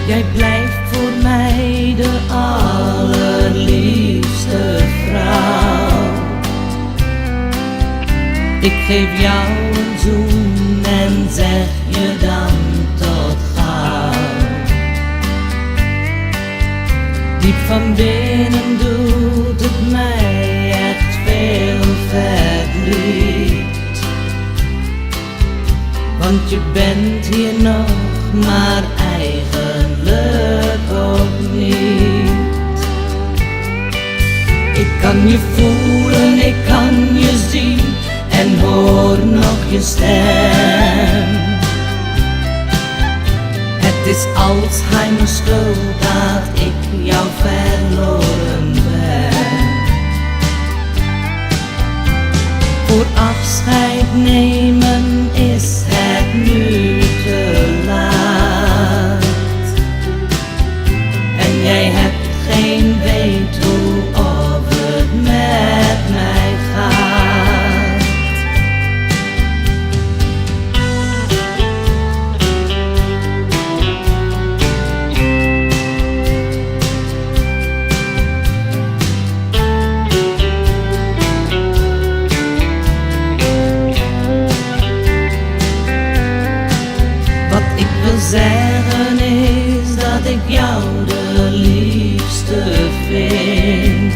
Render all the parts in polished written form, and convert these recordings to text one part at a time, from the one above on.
Jij blijft voor mij de allerliefste vrouw. Ik geef jou een zoen en zeg je dan tot gauw. Diep van binnen doet het mij echt veel verdriet, want je bent hier nog, maar eigenlijk ook niet. Ik kan je voelen, ik kan je zien en hoor nog je stem. Het is Alzheimer's schuld dat ik jou verloren ben. Voor afscheid nemen is het nu te laat. En jij hebt geen weet hoe of het met mij gaat. Wat ik wil zeggen is dat ik jou de liefste vind.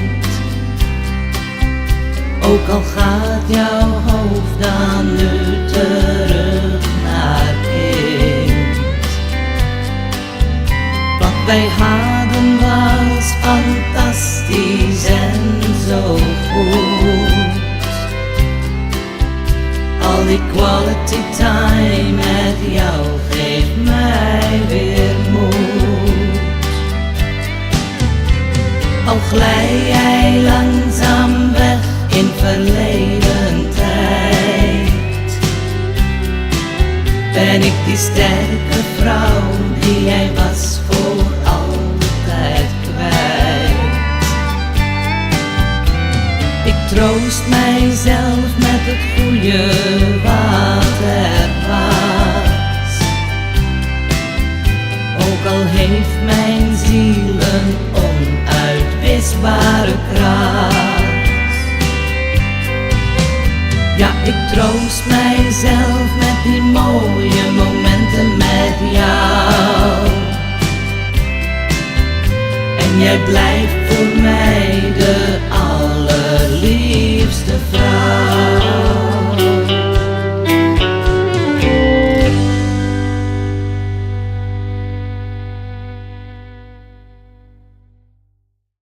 Ook al gaat jouw hoofd dan nu terug naar kind. Wat wij hadden was fantastisch en zo goed. Al die quality time met jou geeft mij weer moed. Al glij jij langzaam weg in verleden tijd, ben ik die sterke vrouw die jij was voor altijd kwijt. Ik troost mijzelf met het goede wat er was, ook al heeft mijn ziel een onuitwisbare kracht. Ja, ik troost mijzelf met die mooie momenten met jou. En jij blijft voor mij de allerliefste vrouw.